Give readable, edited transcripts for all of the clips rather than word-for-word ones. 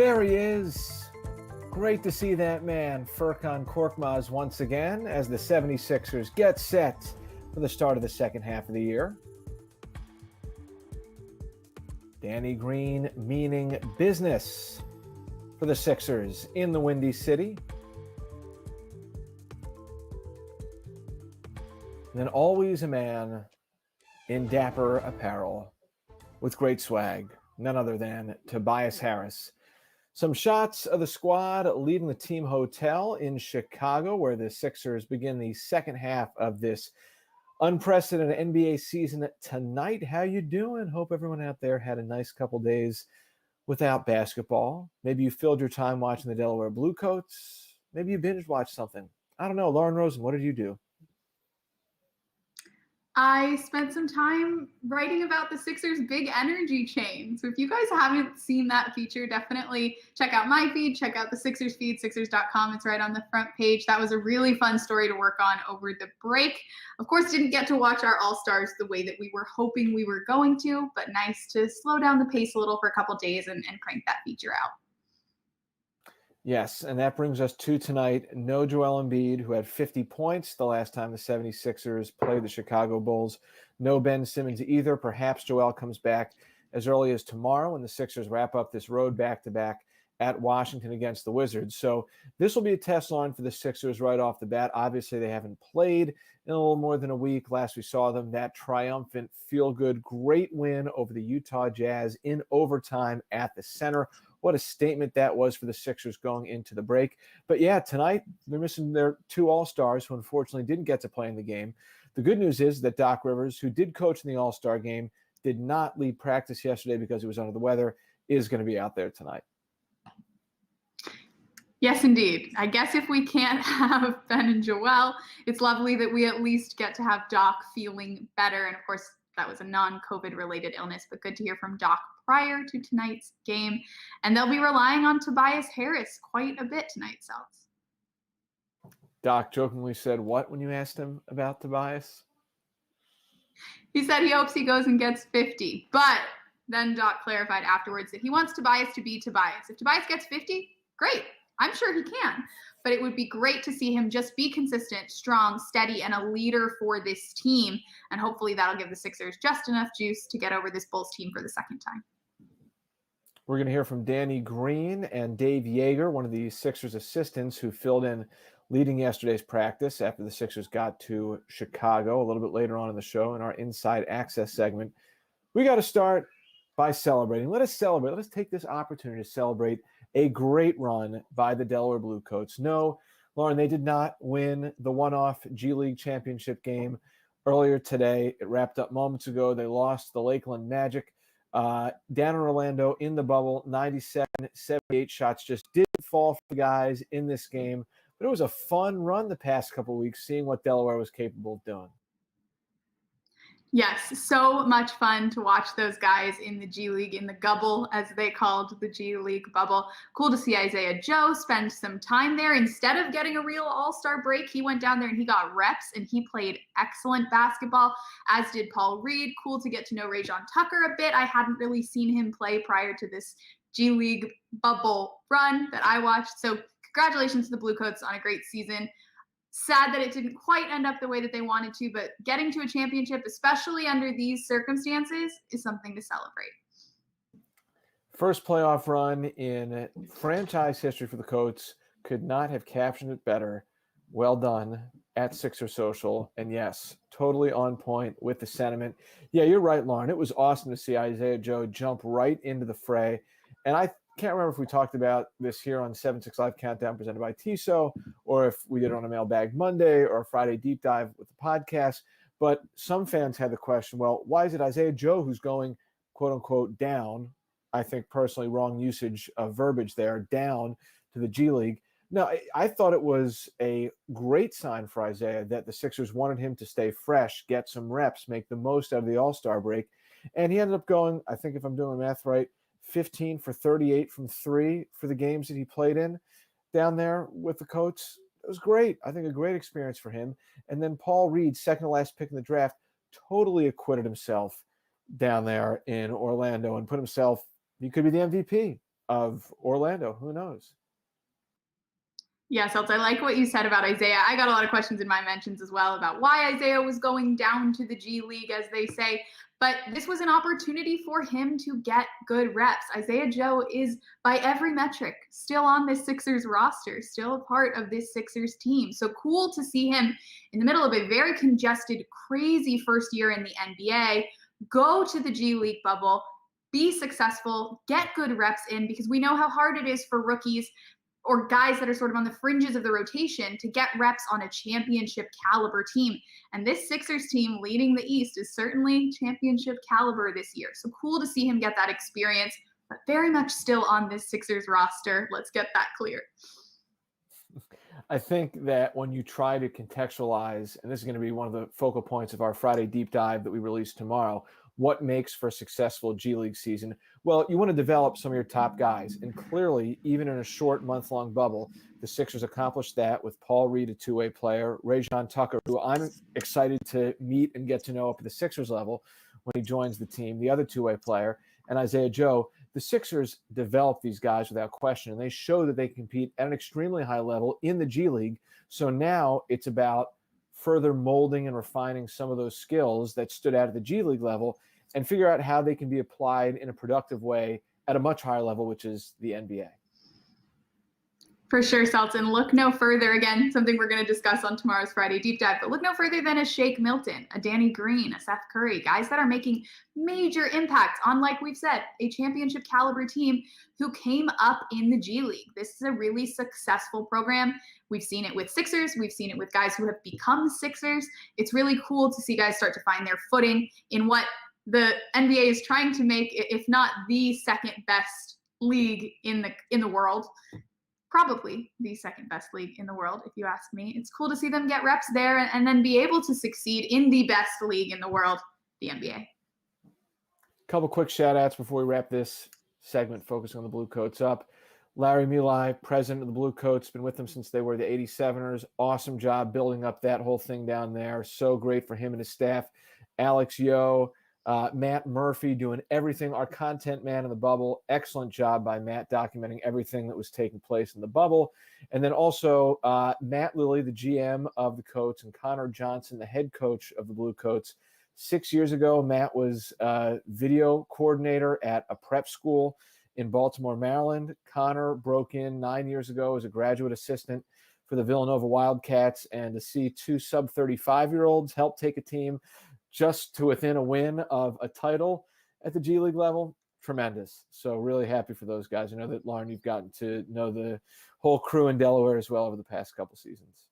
There he is. Great to see that man, Furkan Korkmaz, once again as the 76ers get set for the start of the second half of the year. Danny Green meaning business for the Sixers in the Windy City. And then always a man in dapper apparel with great swag, none other than Tobias Harris. Some shots of the squad leaving the team hotel in Chicago, where the Sixers begin the second half of this unprecedented NBA season tonight. How you doing? Hope everyone out there had a nice couple days without basketball. Maybe you filled your time watching the Delaware Bluecoats. Maybe you binge watched something. I don't know. Lauren Rosen, what did you do? I spent some time writing about the Sixers' big energy chain. So if you guys haven't seen that feature, definitely check out my feed, check out the Sixers feed, Sixers.com. It's right on the front page. That was a really fun story to work on over the break. Of course, didn't get to watch our All-Stars the way that we were hoping we were going to, but nice to slow down the pace a little for a couple days and crank that feature out. Yes, and that brings us to tonight. No Joel Embiid, who had 50 points the last time the 76ers played the Chicago Bulls. No Ben Simmons either. Perhaps Joel comes back as early as tomorrow when the Sixers wrap up this road back-to-back at Washington against the Wizards. So this will be a test line for the Sixers right off the bat. Obviously, they haven't played in a little more than a week. Last we saw them, that triumphant, feel-good, great win over the Utah Jazz in overtime at the Center. What a statement that was for the Sixers going into the break. But yeah, tonight they're missing their two All-Stars who unfortunately didn't get to play in the game. The good news is that Doc Rivers, who did coach in the All-Star game, did not lead practice yesterday because he was under the weather, is going to be out there tonight. Yes, indeed. I guess if we can't have Ben and Joel, it's lovely that we at least get to have Doc feeling better. And of course, that was a non-COVID related illness, but good to hear from Doc prior to tonight's game. And they'll be relying on Tobias Harris quite a bit tonight, Seltz. Doc jokingly said what when you asked him about Tobias? He said he hopes he goes and gets 50, but then Doc clarified afterwards that he wants Tobias to be Tobias. If Tobias gets 50, great. I'm sure he can, but it would be great to see him just be consistent, strong, steady, and a leader for this team. And hopefully that'll give the Sixers just enough juice to get over this Bulls team for the second time. We're going to hear from Danny Green and Dave Yeager, one of the Sixers assistants who filled in leading yesterday's practice after the Sixers got to Chicago a little bit later on in the show in our Inside Access segment. We got to start by celebrating. Let us celebrate. Let us take this opportunity to celebrate a great run by the Delaware Bluecoats. No, Lauren, they did not win the one-off G League championship game earlier today. It wrapped up moments ago. They lost the Lakeland Magic down in Orlando in the bubble. 97-78 shots just didn't fall for the guys in this game. But it was a fun run the past couple of weeks, seeing what Delaware was capable of doing. Yes, so much fun to watch those guys in the G League, in the Gubble, as they called the G League bubble. Cool to see Isaiah Joe spend some time there. Instead of getting a real all-star break, he went down there and he got reps, and he played excellent basketball, as did Paul Reed. Cool to get to know Rajon Tucker a bit. I hadn't really seen him play prior to this G League bubble run that I watched. So congratulations to the Bluecoats on a great season. Sad that it didn't quite end up the way that they wanted to, but getting to a championship, especially under these circumstances, is something to celebrate. First playoff run in franchise history for the Coats. Could not have captioned it better. Well done at Sixer Social. And yes, totally on point with the sentiment. Yeah, you're right, Lauren. It was awesome to see Isaiah Joe jump right into the fray. And I can't remember if we talked about this here on 7-6 Live Countdown presented by Tissot, or if we did it on a Mailbag Monday or a Friday Deep Dive with the podcast. But some fans had the question, well, why is it Isaiah Joe who's going, quote unquote, down? I think personally wrong usage of verbiage there, down to the G League. No, I thought it was a great sign for Isaiah that the Sixers wanted him to stay fresh, get some reps, make the most out of the All-Star break. And he ended up going, I think if I'm doing the math right, 15 for 38 from three for the games that he played in down there with the Coats. It was great. I think a great experience for him. And then Paul Reed, second to last pick in the draft, totally acquitted himself down there in Orlando and put himself, he could be the MVP of Orlando. Who knows? Yeah, Seltz, I like what you said about Isaiah. I got a lot of questions in my mentions as well about why Isaiah was going down to the G League, as they say. But this was an opportunity for him to get good reps. Isaiah Joe is, by every metric, still on this Sixers roster, still a part of this Sixers team. So cool to see him in the middle of a very congested, crazy first year in the NBA, go to the G League bubble, be successful, get good reps in, because we know how hard it is for rookies or guys that are sort of on the fringes of the rotation to get reps on a championship caliber team. And this Sixers team leading the East is certainly championship caliber this year. So cool to see him get that experience, but very much still on this Sixers roster. Let's get that clear. I think that when you try to contextualize, and this is going to be one of the focal points of our Friday deep dive that we release tomorrow, what makes for a successful G League season? Well, you want to develop some of your top guys. And clearly, even in a short month-long bubble, the Sixers accomplished that with Paul Reed, a two-way player, Rajon Tucker, who I'm excited to meet and get to know up at the Sixers level when he joins the team, the other two-way player, and Isaiah Joe. The Sixers developed these guys without question, and they show that they compete at an extremely high level in the G League. So now it's about further molding and refining some of those skills that stood out at the G League level and figure out how they can be applied in a productive way at a much higher level, which is the NBA. For sure, Selton. Look no further, again, something we're going to discuss on tomorrow's Friday Deep Dive, but look no further than a Shake Milton, a Danny Green, a Seth Curry, guys that are making major impacts on, like we've said, a championship caliber team who came up in the G League. This is a really successful program. We've seen it with Sixers. We've seen it with guys who have become Sixers. It's really cool to see guys start to find their footing in what the NBA is trying to make, if not the second best league in the world. Probably the second best league in the world, if you ask me. It's cool to see them get reps there and then be able to succeed in the best league in the world, the NBA. Couple quick shout outs before we wrap this segment focusing on the Blue Coats up. Larry Muley, president of the Blue Coats, been with them since they were the 87ers. Awesome job building up that whole thing down there. So great for him and his staff. Alex Yo, Matt Murphy doing everything, our content man in the bubble. Excellent job by Matt documenting everything that was taking place in the bubble. And then also Matt Lilly, the GM of the Coats, and Connor Johnson, the head coach of the Blue Coats. 6 years ago, Matt was video coordinator at a prep school in Baltimore, Maryland. Connor broke in 9 years ago as a graduate assistant for the Villanova Wildcats, and to see two sub-35-year-olds help take a team just to within a win of a title at the G League level, tremendous. So really happy for those guys. I know that, Lauren, you've gotten to know the whole crew in Delaware as well over the past couple seasons.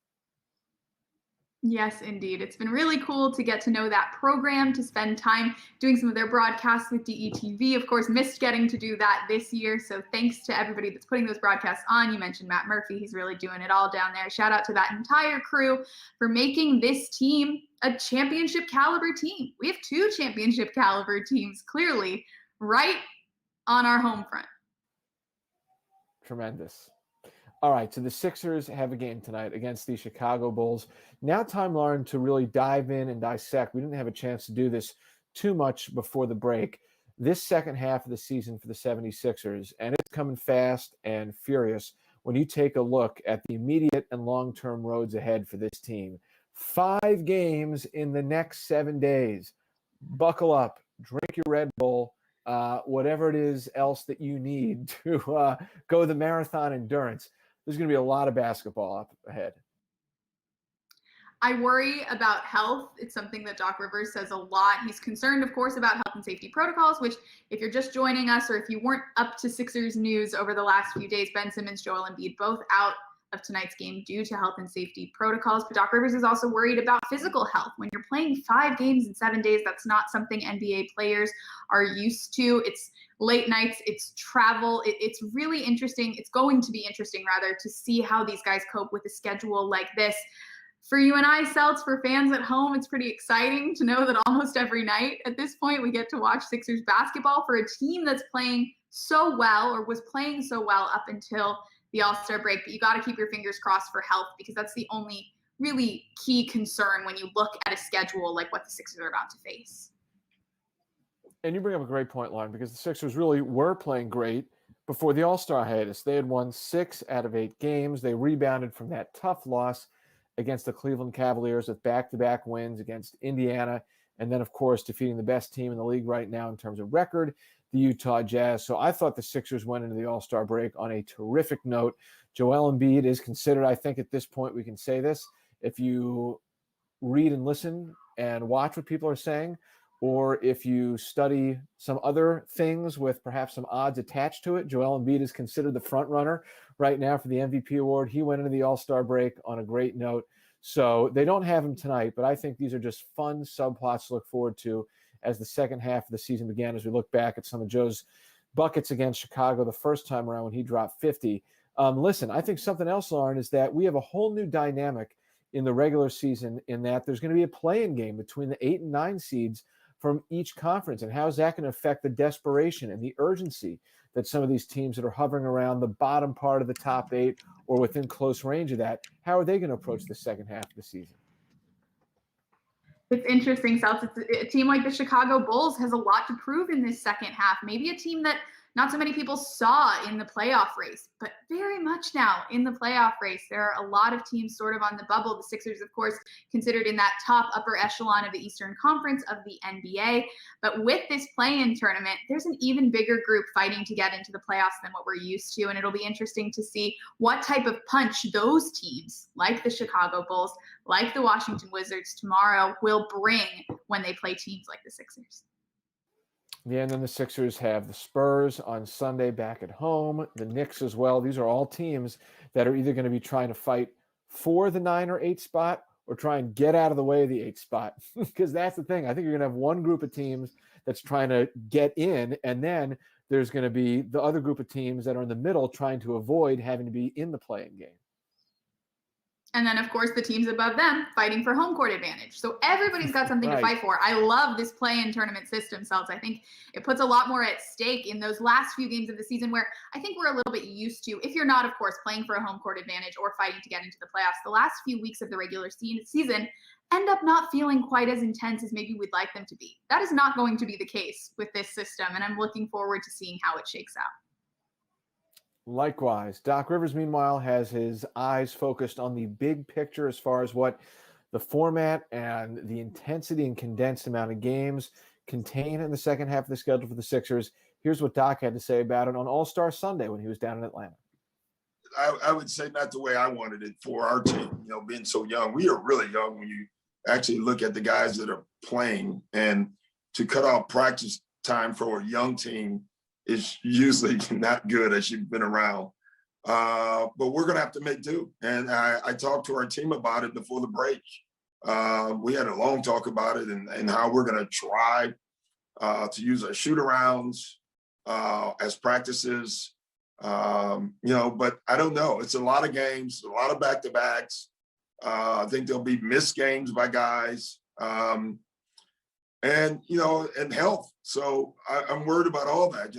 Yes, indeed. It's been really cool to get to know that program, to spend time doing some of their broadcasts with DETV. Of course, missed getting to do that this year. So thanks to everybody that's putting those broadcasts on. You mentioned Matt Murphy. He's really doing it all down there. Shout out to that entire crew for making this team a championship caliber team. We have two championship caliber teams clearly right on our home front. Tremendous. All right, so the Sixers have a game tonight against the Chicago Bulls. Now time, Lauren, to really dive in and dissect. We didn't have a chance to do this too much before the break. This second half of the season for the 76ers, and it's coming fast and furious when you take a look at the immediate and long-term roads ahead for this team. 5 games in the next 7 days. Buckle up, drink your Red Bull, whatever it is else that you need to go the marathon endurance. There's going to be a lot of basketball up ahead. I worry about health. It's something that Doc Rivers says a lot. He's concerned, of course, about health and safety protocols, which if you're just joining us or if you weren't up to Sixers news over the last few days, Ben Simmons, Joel Embiid, both out of tonight's game due to health and safety protocols. But Doc Rivers is also worried about physical health. When you're playing 5 games in 7 days, that's not something NBA players are used to. It's late nights, it's travel. It's really interesting. It's going to be interesting, rather, to see how these guys cope with a schedule like this. For you and I, Celts, for fans at home, it's pretty exciting to know that almost every night at this point we get to watch Sixers basketball for a team that's playing so well, or was playing so well up until the All-Star break. But you got to keep your fingers crossed for health, because that's the only really key concern when you look at a schedule like what the Sixers are about to face. And you bring up a great point, Lauren, because the Sixers really were playing great before the All-Star hiatus. They had won 6 out of 8 games. They rebounded from that tough loss against the Cleveland Cavaliers with back-to-back wins against Indiana, and then, of course, defeating the best team in the league right now in terms of record, the Utah Jazz. So I thought the Sixers went into the All-Star break on a terrific note. Joel Embiid is considered, I think at this point we can say this, if you read and listen and watch what people are saying, or if you study some other things with perhaps some odds attached to it, Joel Embiid is considered the front runner right now for the MVP award. He went into the All-Star break on a great note. So they don't have him tonight, but I think these are just fun subplots to look forward to as the second half of the season began, as we look back at some of Joe's buckets against Chicago the first time around when he dropped 50. Listen, I think something else, Lauren, is that we have a whole new dynamic in the regular season in that there's going to be a play-in game between the 8 and 9 seeds from each conference. And how is that going to affect the desperation and the urgency that some of these teams that are hovering around the bottom part of the top 8 or within close range of that, how are they going to approach the second half of the season? It's interesting, Seltz. A team like the Chicago Bulls has a lot to prove in this second half. Maybe a team that not so many people saw in the playoff race, but very much now in the playoff race. There are a lot of teams sort of on the bubble. The Sixers, of course, considered in that top upper echelon of the Eastern Conference of the NBA. But with this play-in tournament, there's an even bigger group fighting to get into the playoffs than what we're used to. And it'll be interesting to see what type of punch those teams, like the Chicago Bulls, like the Washington Wizards tomorrow, will bring when they play teams like the Sixers. Yeah, and then the Sixers have the Spurs on Sunday back at home, the Knicks as well. These are all teams that are either going to be trying to fight for the 9 or 8 spot or try and get out of the way of the 8 spot. Because that's the thing. I think you're going to have one group of teams that's trying to get in, and then there's going to be the other group of teams that are in the middle trying to avoid having to be in the play-in game. And then, of course, the teams above them fighting for home court advantage. So everybody's got something Right. to fight for. I love this play-in tournament system, Seltz. I think it puts a lot more at stake in those last few games of the season where I think we're a little bit used to, if you're not, of course, playing for a home court advantage or fighting to get into the playoffs, the last few weeks of the regular season end up not feeling quite as intense as maybe we'd like them to be. That is not going to be the case with this system, and I'm looking forward to seeing how it shakes out. Likewise, Doc Rivers, meanwhile, has his eyes focused on the big picture as far as what the format and the intensity and condensed amount of games contain in the second half of the schedule for the Sixers. Here's what Doc had to say about it on All-Star Sunday when he was down in Atlanta. I would say not the way I wanted it for our team, being so young. We are really young when you actually look at the guys that are playing, and to cut off practice time for a young team is usually not good as you've been around. But we're going to have to make do. And I talked to our team about it before the break. We had a long talk about it and how we're going to try to use our shoot-arounds as practices. But I don't know. It's a lot of games, a lot of back-to-backs. I think there'll be missed games by guys. And health. So I'm worried about all that.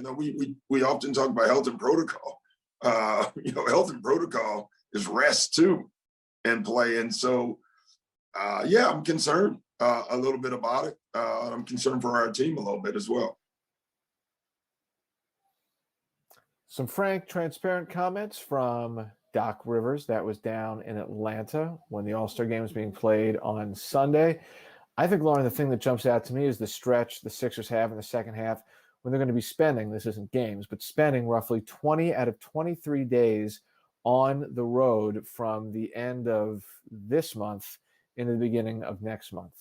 We often talk about health and protocol. Health and protocol is rest too and play. And so, I'm concerned a little bit about it. I'm concerned for our team a little bit as well. Some frank, transparent comments from Doc Rivers. That was down in Atlanta when the All-Star game was being played on Sunday. I think, Lauren, the thing that jumps out to me is the stretch the Sixers have in the second half when they're going to be spending, this isn't games, but spending roughly 20 out of 23 days on the road from the end of this month into the beginning of next month.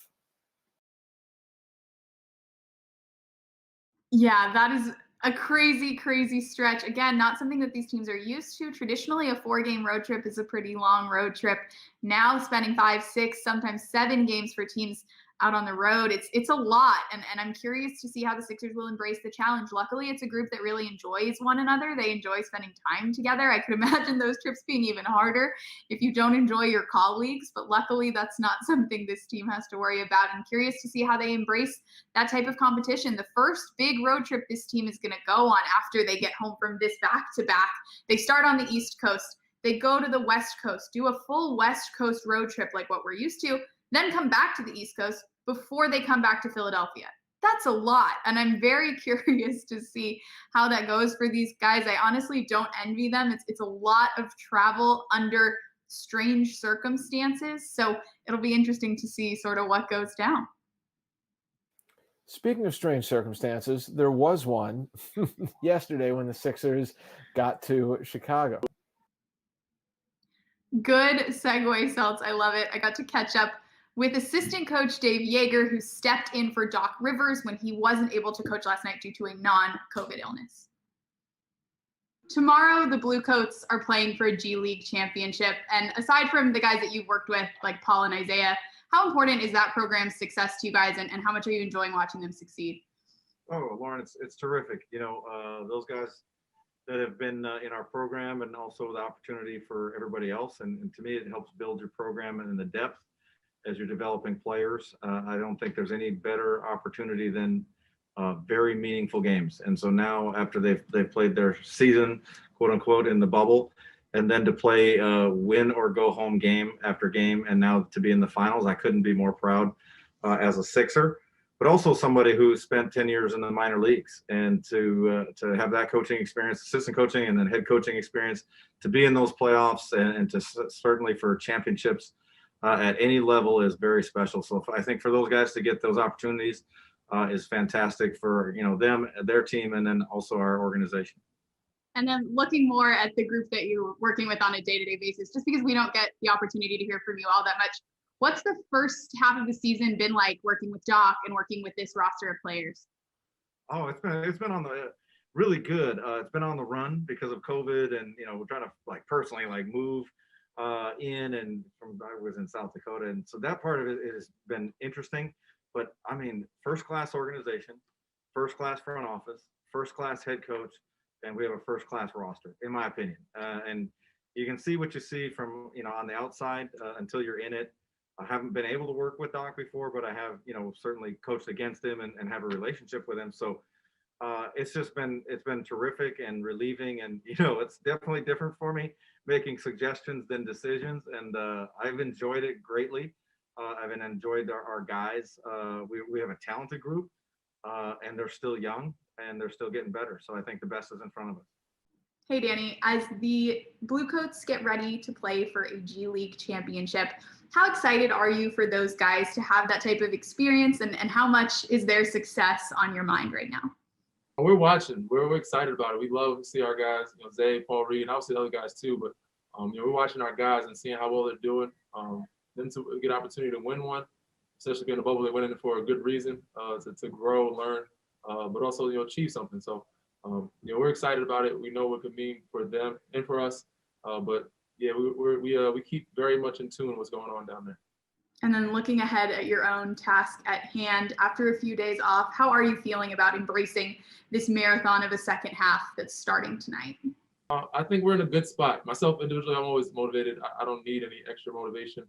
Yeah, that is a crazy, crazy stretch. Again, not something that these teams are used to. Traditionally, a 4-game road trip is a pretty long road trip. Now spending 5, 6, sometimes 7 games for teams out on the road, it's a lot. And I'm curious to see how the Sixers will embrace the challenge. Luckily, it's a group that really enjoys one another. They enjoy spending time together. I could imagine those trips being even harder if you don't enjoy your colleagues, but luckily that's not something this team has to worry about. I'm curious to see how they embrace that type of competition. The first big road trip this team is going to go on after they get home from this back-to-back. They start on the East Coast. They go to the West Coast, do a full West Coast road trip like what we're used to, then come back to the East Coast before they come back to Philadelphia. That's a lot. And I'm very curious to see how that goes for these guys. I honestly don't envy them. It's a lot of travel under strange circumstances. So it'll be interesting to see sort of what goes down. Speaking of strange circumstances, there was one yesterday when the Sixers got to Chicago. Good segue, Celts. I love it. I got to catch up with assistant coach Dave Yeager, who stepped in for Doc Rivers when he wasn't able to coach last night due to a non-COVID illness. Tomorrow, the Bluecoats are playing for a G League championship. And aside from the guys that you've worked with, like Paul and Isaiah, how important is that program's success to you guys, and how much are you enjoying watching them succeed? Oh, Lauren, it's terrific. Those guys that have been in our program, and also the opportunity for everybody else. And to me, it helps build your program and the depth as you're developing players. I don't think there's any better opportunity than very meaningful games. And so now, after they've played their season, quote unquote, in the bubble, and then to play win or go home game after game, and now to be in the finals, I couldn't be more proud as a Sixer, but also somebody who spent 10 years in the minor leagues, and to have that coaching experience, assistant coaching, and then head coaching experience, to be in those playoffs, and to certainly for championships at any level is very special. So I think for those guys to get those opportunities is fantastic for them, their team, and then also our organization. And then looking more at the group that you're working with on a day-to-day basis, just because we don't get the opportunity to hear from you all that much, what's the first half of the season been like working with Doc and working with this roster of players? Oh, it's been on the really good. It's been on the run because of COVID, and we're trying to personally move in, and I was in South Dakota, and so that part of it has been interesting. But I mean, first class organization, first class front office, first class head coach, and we have a first class roster, in my opinion. And you can see what you see from on the outside until you're in it. I haven't been able to work with Doc before, but I have certainly coached against him and have a relationship with him. So it's been terrific and relieving, and it's definitely different for me making suggestions than decisions, and I've enjoyed it greatly. I've enjoyed our guys. We have a talented group, and they're still young, and they're still getting better. So I think the best is in front of us. Hey, Danny, as the Bluecoats get ready to play for a G League championship, how excited are you for those guys to have that type of experience, and how much is their success on your mind right now? We're watching. We're excited about it. We love to see our guys, Zay, Paul Reed, and obviously other guys too. But we're watching our guys and seeing how well they're doing. Then to get an opportunity to win one, especially being in the bubble, they're winning it for a good reason, to grow, learn, but also achieve something. So we're excited about it. We know what it could mean for them and for us. But yeah, we keep very much in tune with what's going on down there. And then looking ahead at your own task at hand, after a few days off, how are you feeling about embracing this marathon of a second half that's starting tonight? I think we're in a good spot. Myself individually, I'm always motivated. I don't need any extra motivation.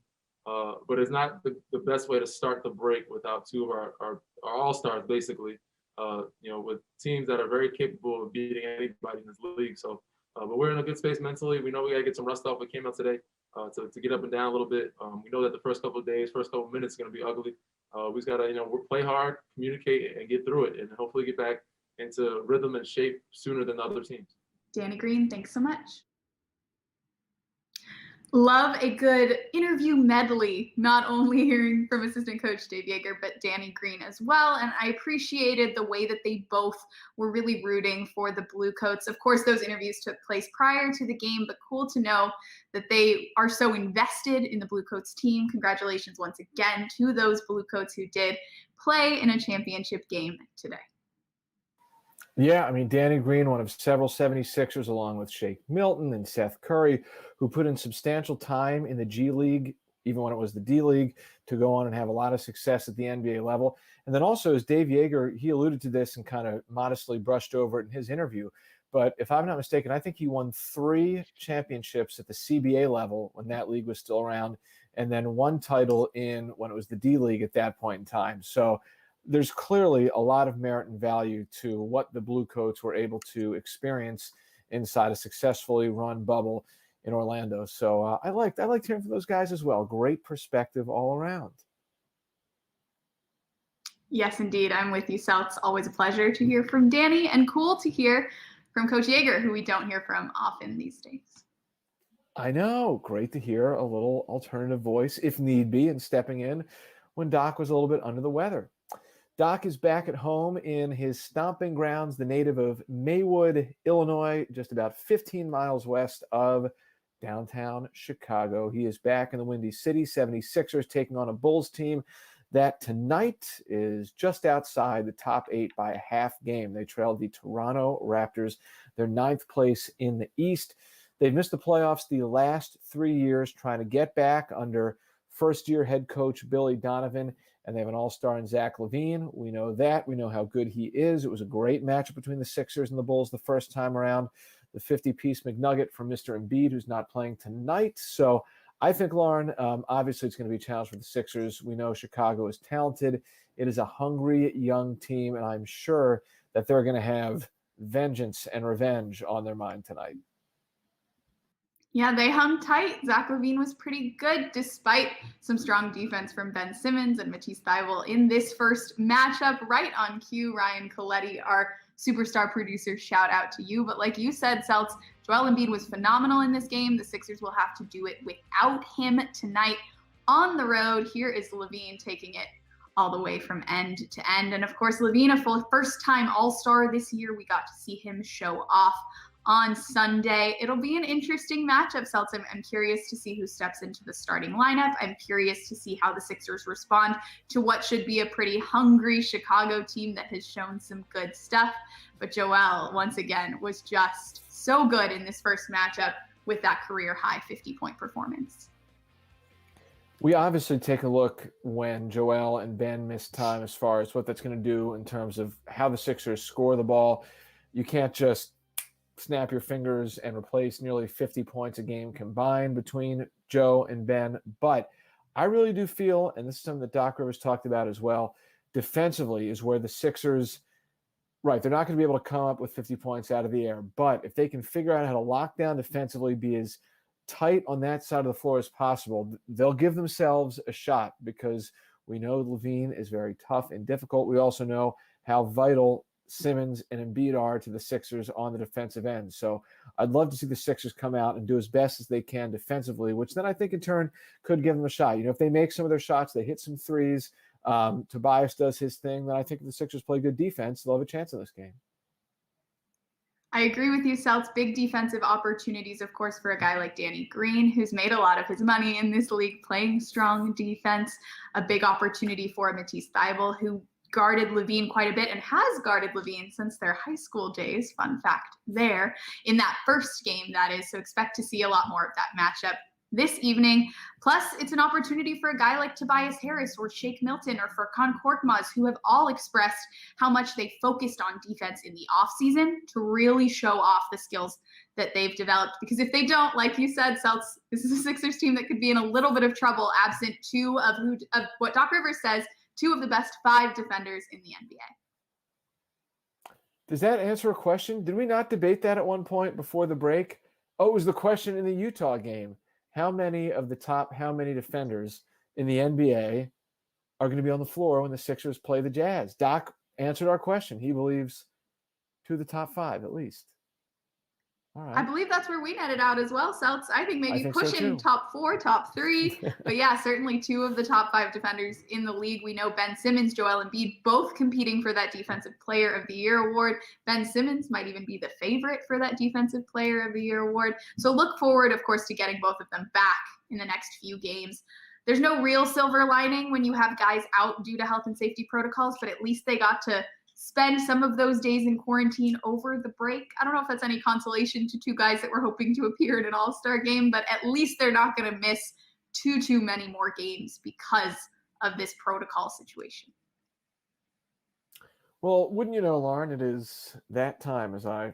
But it's not the best way to start the break without two of our all-stars, basically, with teams that are very capable of beating anybody in this league. So, but we're in a good space mentally. We know we got to get some rust off. We came out today to get up and down a little bit. We know that the first couple of days, first couple of minutes is going to be ugly. We just got to, play hard, communicate, and get through it, and hopefully get back into rhythm and shape sooner than the other teams. Danny Green, thanks so much. Love a good interview medley, not only hearing from assistant coach Dave Yeager, but Danny Green as well. And I appreciated the way that they both were really rooting for the Bluecoats. Of course, those interviews took place prior to the game, but cool to know that they are so invested in the Bluecoats team. Congratulations once again to those Bluecoats who did play in a championship game today. Yeah, I mean, Danny Green, one of several 76ers, along with Shake Milton and Seth Curry, who put in substantial time in the G League, even when it was the D League, to go on and have a lot of success at the NBA level. And then also, as Dave Yeager, he alluded to this and kind of modestly brushed over it in his interview. But if I'm not mistaken, I think he won 3 championships at the CBA level when that league was still around, and then 1 title when it was the D League at that point in time. So there's clearly a lot of merit and value to what the Bluecoats were able to experience inside a successfully run bubble in Orlando. So I liked hearing from those guys as well. Great perspective all around. Yes, indeed. I'm with you, Sal. It's always a pleasure to hear from Danny, and cool to hear from Coach Yeager, who we don't hear from often these days. I know. Great to hear a little alternative voice, if need be, and stepping in when Doc was a little bit under the weather. Doc is back at home in his stomping grounds, the native of Maywood, Illinois, just about 15 miles west of downtown Chicago. He is back in the Windy City 76ers taking on a Bulls team that tonight is just outside the top 8 by a half game. They trailed the Toronto Raptors, their 9th place in the East. They've missed the playoffs the last 3 years, trying to get back under first-year head coach Billy Donovan, and they have an all-star in Zach LaVine. We know that. We know how good he is. It was a great matchup between the Sixers and the Bulls the first time around. The 50-piece McNugget from Mr. Embiid, who's not playing tonight. So I think, Lauren, obviously it's going to be a challenge for the Sixers. We know Chicago is talented. It is a hungry young team, and I'm sure that they're going to have vengeance and revenge on their mind tonight. Yeah, they hung tight. Zach LaVine was pretty good despite some strong defense from Ben Simmons and Matisse Thybulle in this first matchup. Right on cue, Ryan Coletti, our superstar producer, shout out to you. But like you said, Celts, Joel Embiid was phenomenal in this game. The Sixers will have to do it without him tonight on the road. Here is LaVine taking it all the way from end to end. And of course, LaVine, a first-time All-Star this year. We got to see him show off on Sunday. It'll be an interesting matchup, Celtics. I'm curious to see who steps into the starting lineup. I'm curious to see how the Sixers respond to what should be a pretty hungry Chicago team that has shown some good stuff. But Joel, once again, was just so good in this first matchup with that career-high 50-point performance. We obviously take a look when Joel and Ben miss time as far as what that's going to do in terms of how the Sixers score the ball. You can't just snap your fingers and replace nearly 50 points a game combined between Joe and Ben. But I really do feel, and this is something that Doc Rivers talked about as well, defensively is where the Sixers, right, they're not going to be able to come up with 50 points out of the air. But if they can figure out how to lock down defensively, be as tight on that side of the floor as possible, they'll give themselves a shot because we know LaVine is very tough and difficult. We also know how vital Simmons and Embiid are to the Sixers on the defensive end. So I'd love to see the Sixers come out and do as best as they can defensively, which then I think in turn could give them a shot. You know, if they make some of their shots, they hit some threes, Tobias does his thing, then I think if the Sixers play good defense, they'll have a chance in this game. I agree with you, Celts. Big defensive opportunities, of course, for a guy like Danny Green, who's made a lot of his money in this league playing strong defense. A big opportunity for Matisse Thybulle, who guarded LaVine quite a bit and has guarded LaVine since their high school days. Fun fact there in that first game, that is. So expect to see a lot more of that matchup this evening. Plus, it's an opportunity for a guy like Tobias Harris or Shake Milton or Furkan Korkmaz, who have all expressed how much they focused on defense in the offseason to really show off the skills that they've developed. Because if they don't, like you said, Celts, this is a Sixers team that could be in a little bit of trouble absent two of what Doc Rivers says, 2 of the best 5 defenders in the NBA. Does that answer a question? Did we not debate that at one point before the break? Oh, it was the question in the Utah game. How many defenders in the NBA are going to be on the floor when the Sixers play the Jazz? Doc answered our question. He believes 2 of the top 5 at least. All right. I believe that's where we netted out as well, Celts. I think maybe pushing so top 4, top 3. But yeah, certainly 2 of the top 5 defenders in the league. We know Ben Simmons, Joel Embiid, both competing for that Defensive Player of the Year award. Ben Simmons might even be the favorite for that Defensive Player of the Year award. So look forward, of course, to getting both of them back in the next few games. There's no real silver lining when you have guys out due to health and safety protocols, but at least they got to spend some of those days in quarantine over the break. I don't know if that's any consolation to 2 guys that were hoping to appear in an all-star game, but at least they're not going to miss too many more games because of this protocol situation. Well, wouldn't you know, Lauren, it is that time as I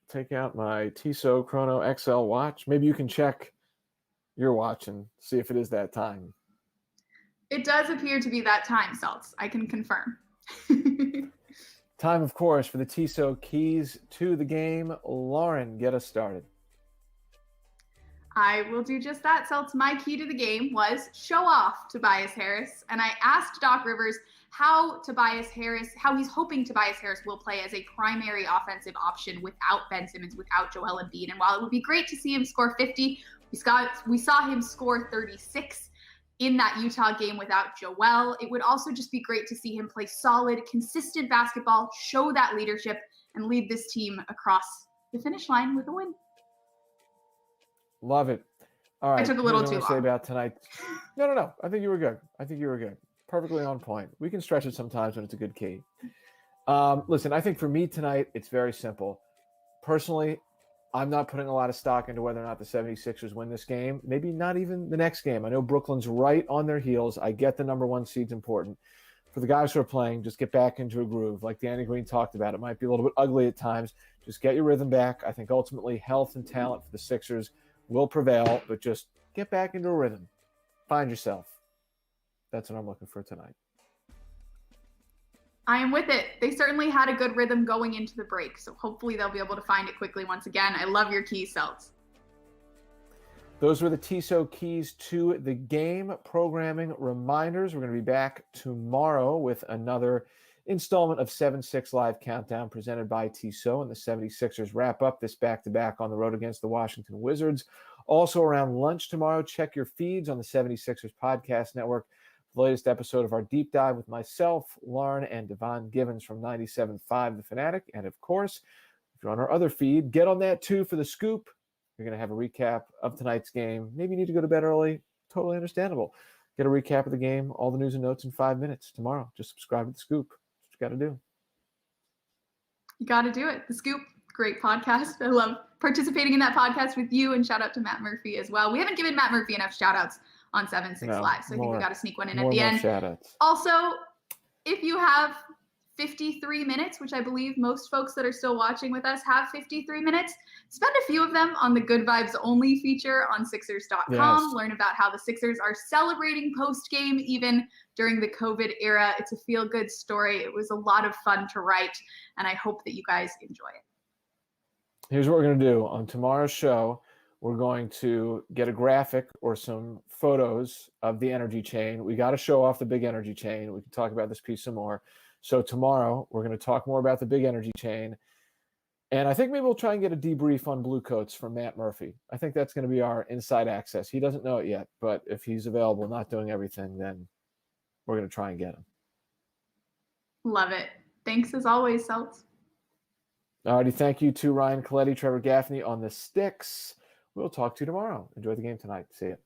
take out my Tissot Chrono XL watch. Maybe you can check your watch and see if it is that time. It does appear to be that time, Celts. I can confirm. Time, of course, for the Tissot keys to the game. Lauren, get us started. I will do just that. So my key to the game was show off Tobias Harris. And I asked Doc Rivers how he's hoping Tobias Harris will play as a primary offensive option without Ben Simmons, without Joel Embiid. And while it would be great to see him score 50, we saw him score 36 in that Utah game without Joel. It would also just be great to see him play solid, consistent basketball, show that leadership, and lead this team across the finish line with a win. Love it. All right. I took a little Here's what too I say long. about tonight. No. I think you were good. Perfectly on point. We can stretch it sometimes when it's a good key. Listen, I think for me tonight, it's very simple. Personally, I'm not putting a lot of stock into whether or not the 76ers win this game. Maybe not even the next game. I know Brooklyn's right on their heels. I get the number one seed's important. For the guys who are playing, just get back into a groove. Like Danny Green talked about, it might be a little bit ugly at times. Just get your rhythm back. I think ultimately health and talent for the Sixers will prevail, but just get back into a rhythm. Find yourself. That's what I'm looking for tonight. I am with it. They certainly had a good rhythm going into the break, so hopefully they'll be able to find it quickly once again. I love your keys, Seltz. Those were the Tissot keys to the game programming reminders. We're going to be back tomorrow with another installment of 7-6 Live Countdown presented by Tissot, and the 76ers wrap up this back-to-back on the road against the Washington Wizards. Also around lunch tomorrow, check your feeds on the 76ers Podcast Network. The latest episode of our deep dive with myself, Lauren, and Devon Givens from 97.5 The Fanatic. And of course, if you're on our other feed, get on that too for the scoop. You're going to have a recap of tonight's game. Maybe you need to go to bed early. Totally understandable. Get a recap of the game, all the news and notes in 5 minutes tomorrow. Just subscribe to the scoop. That's what you got to do. You got to do it. The Scoop, great podcast. I love participating in that podcast with you, and shout out to Matt Murphy as well. We haven't given Matt Murphy enough shout outs on 7-6 Live, so I think we got to sneak one in at the end. Shout-outs. Also, if you have 53 minutes, which I believe most folks that are still watching with us have 53 minutes, spend a few of them on the Good Vibes Only feature on Sixers.com. Yes. Learn about how the Sixers are celebrating post-game even during the COVID era. It's a feel-good story. It was a lot of fun to write, and I hope that you guys enjoy it. Here's what we're going to do. On tomorrow's show, we're going to get a graphic or some photos of the energy chain. We got to show off the big energy chain. We can talk about this piece some more. So tomorrow, we're going to talk more about the big energy chain. And I think maybe we'll try and get a debrief on Blue Coats from Matt Murphy. I think that's going to be our inside access. He doesn't know it yet, but if he's available, not doing everything, then we're going to try and get him. Love it. Thanks as always, Seltz. Alrighty, thank you to Ryan Coletti, Trevor Gaffney on the sticks. We'll talk to you tomorrow. Enjoy the game tonight. See you.